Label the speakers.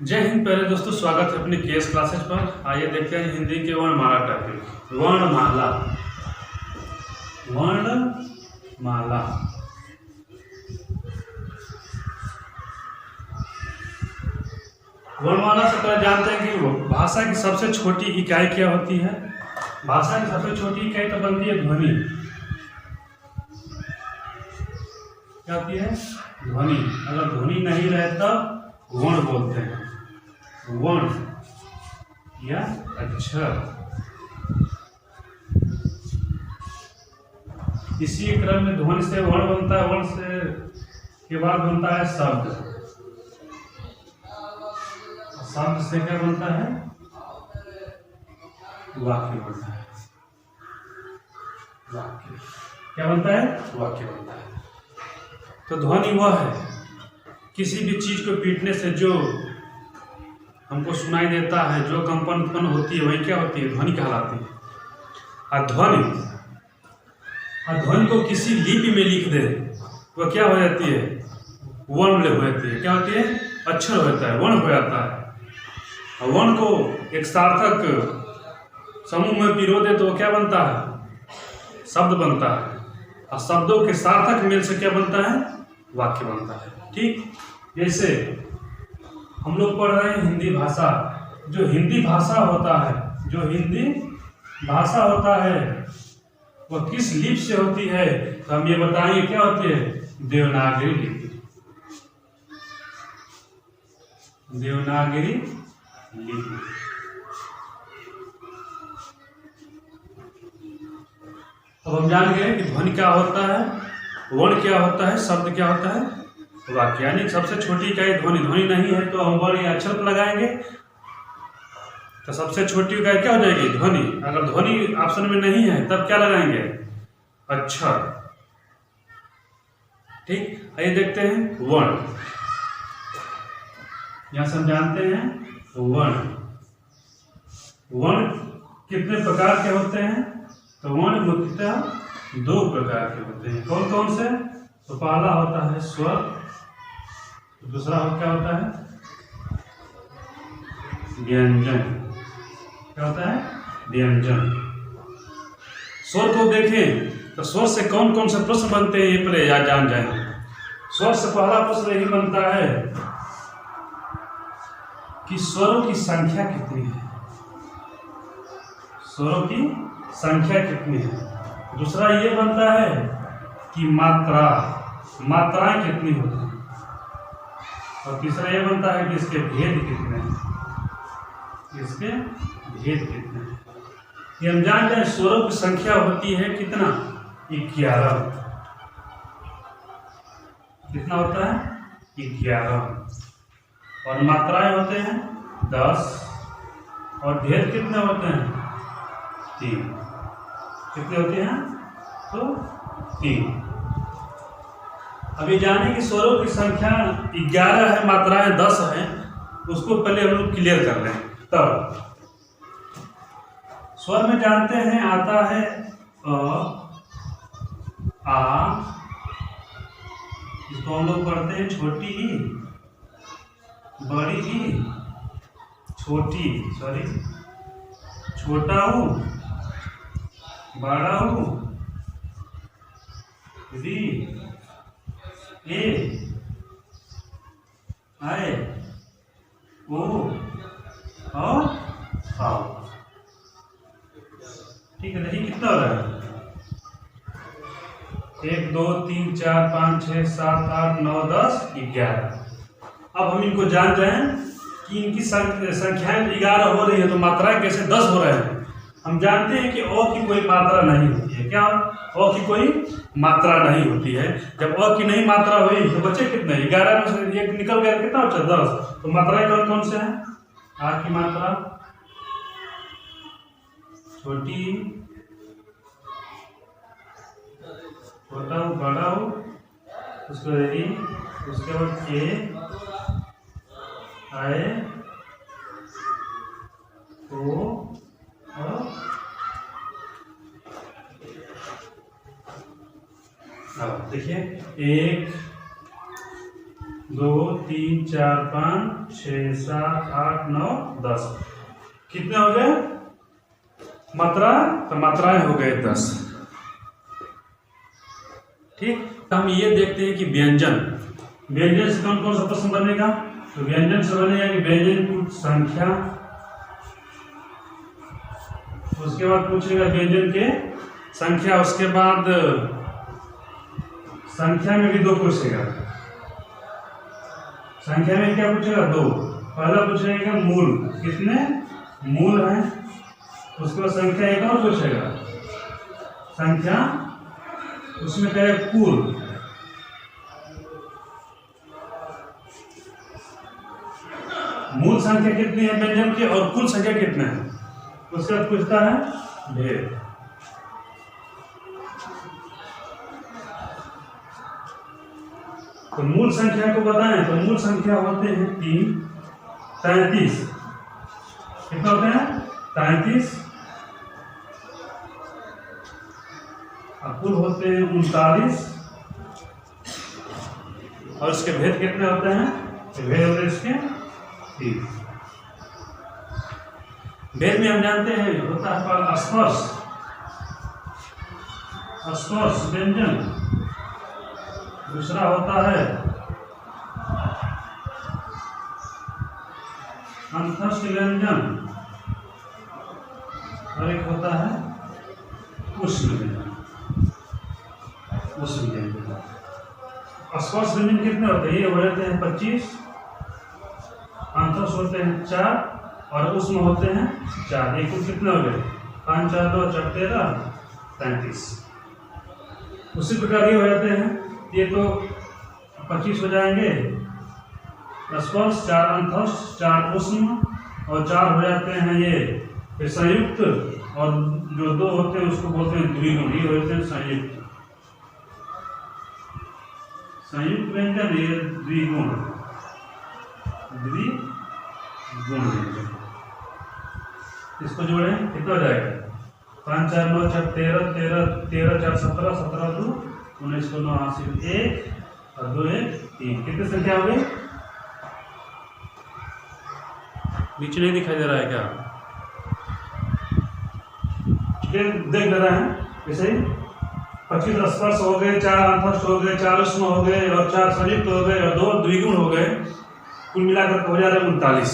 Speaker 1: जय हिंद। पहले दोस्तों स्वागत है अपने केएस क्लासेज पर। आइए देखते हैं हिंदी के वर्णमाला टॉपिक। वर्णमाला। वर्णमाला वर्णमाला से पहले जानते हैं कि भाषा की सबसे छोटी इकाई क्या होती है। भाषा की सबसे छोटी इकाई तो बनती है ध्वनि। क्या होती है? ध्वनि। अगर ध्वनि नहीं रहे तब वर्ण बोलते हैं। वर्ण या अक्षर। इसी क्रम में ध्वनि से वर्ण बनता है, वर्ण से के बाद बनता है शब्द। शब्द से क्या बनता है? वाक्य बनता है। वाक्य क्या बनता है? वाक्य बनता है। तो ध्वनि वह है किसी भी चीज को पीटने से जो हमको सुनाई देता है, जो कंपन उत्पन्न होती है, वही क्या होती है? ध्वनि कहलाती है। और ध्वनि को किसी लिपि में लिख दे वह क्या हो जाती है? वर्ण हो जाती है। क्या होती है? अक्षर हो जाता है, वर्ण हो जाता है। और वर्ण को एक सार्थक समूह में पिरो दे तो वो क्या बनता है? शब्द बनता है। और शब्दों के सार्थक मेल से क्या बनता है? वाक्य बनता है। ठीक जैसे हम लोग पढ़ रहे हैं हिंदी भाषा। जो हिंदी भाषा होता है, जो हिंदी भाषा होता है वह किस लिपि से होती है? तो हम ये बताएंगे क्या होती है? देवनागरी लिपि। देवनागरी लिपि। अब हम जान गए कि ध्वनि क्या होता है, वर्ण क्या होता है, शब्द क्या होता है, वाक्य। यानी सबसे छोटी इकाई ध्वनि। ध्वनि नहीं है तो हम वर्ण या अक्षर पर लगाएंगे, तो सबसे छोटी इकाई क्या हो जाएगी? ध्वनि। अगर ध्वनि ऑप्शन में नहीं है तब क्या लगाएंगे? अक्षर। ठीक। आइए देखते हैं वर्ण। यहां से हम जानते हैं वर्ण। वर्ण कितने प्रकार के होते हैं? तो वर्ण मुख्यतः दो प्रकार के होते हैं। कौन कौन से? तो पहला होता है स्वर, दूसरा क्या होता है? व्यंजन। क्या होता है? व्यंजन। स्वर को देखें तो स्वर से कौन कौन से प्रश्न बनते हैं ये पहले याद जान जाएंगे। स्वर से पहला प्रश्न यही बनता है कि स्वरों की संख्या कितनी है। स्वरों की संख्या कितनी है। दूसरा ये बनता है कि मात्राएं कितनी होती हैं। और तीसरा ये बनता है कि इसके भेद कितने हैं। इसके भेद कितने हैं ये हम जान जाए। स्वरों की संख्या होती है कितना? 11। कितना होता है? 11। और मात्राएं होते हैं 10। और भेद कितने होते हैं? 3। कितने होते हैं? तो 3। अभी जाने की स्वरों की संख्या 11 है, मात्राएं 10 है, उसको पहले हम लोग क्लियर कर लें। तब स्वर में जानते हैं आता है अ, आ, इसको हम लोग पढ़ते हैं छोटी ही, बड़ी ही, छोटा हूँ, बड़ा हूँ, री, ए, आए, ओ और आओ। ठीक है। नहीं कितना हो रहा है? 1 2 3 4 5 6 7 8 9 10 11। अब हम इनको जान जाएं कि इनकी संख्याएं 11 हो रही है तो मात्राएं कैसे 10 हो रहे हैं। हम जानते हैं कि अ की कोई मात्रा नहीं होती है। क्या? अ की कोई मात्रा नहीं होती है। जब अ की नहीं मात्रा हुई तो बचे कितने? 11 में से एक निकल गया, कितना बचा? 10। तो मात्राएं कौन कौन से हैं? आ की मात्रा छोटी, छोटा हूँ, बड़ा हूँ, उसके बाद ए, आए, ओ और देखिए 1 2 3 4 5 6 7 8 9 10। कितने हो गए मात्रा? तो मात्राएं हो गए 10। ठीक, तो हम ये देखते हैं कि व्यंजन से कौन कौन सा प्रश्न बनेगा। तो व्यंजन से बनेगा कि व्यंजन की संख्या, उसके बाद पूछेगा व्यंजन के संख्या, उसके बाद संख्या में भी 2 पूछेगा। संख्या में क्या पूछेगा? 2। पहला पूछेगा मूल, कितने मूल हैं। उसके बाद संख्या एक और पूछेगा, संख्या, उसमें कहेगा कुल। मूल संख्या कितनी है व्यंजन की और कुल संख्या कितने है। उसके बाद पूछता है भेद। तो मूल संख्या को बताएं तो मूल संख्या होते हैं 3 33। कितना होते हैं? 33। और कुल होते हैं 39। और इसके भेद कितने होते हैं? भेद होते हैं इसके 30। भेद में हम जानते हैं होता है स्पर्श, स्पर्श व्यंजन। दूसरा होता है अंतस्थ व्यंजन और एक होता है उष्ण व्यंजन। स्पर्श व्यंजन कितने होते हैं? ये हो जाते हैं 25, अंतस्थ होते हैं 4 और उष्ण होते हैं 4। ये कुल कितने हो गए? 5 4 2 4 13 35। उसी प्रकार ये हो जाते हैं, ये तो 25 हो जाएंगे स्पर्श, 4 अंतस्थ, 4 उष्ण और 4 हो जाते हैं ये संयुक्त, और जो 2 होते हैं उसको बोलते हैं द्विगुण। ये होते हैं संयुक्त व्यंजन, ये द्विगुण व्यंजन। इसको जोड़ें कितना हो जाएगा? 5 4 9 4 13 13 4 17 17 2 19 9 80 1 और 2 1 3। कितनी संख्या हो गई? नीचे नहीं दिखाई दे रहा है क्या? देख ले रहे हैं वैसे ही 25 स्पर्श हो गए, 4 अंतस्थ हो गए, 4 उष्ण हो गए और 4 संयुक्त हो गए और 2 द्विगुण हो गए। कुल मिलाकर हो जा रहे 39।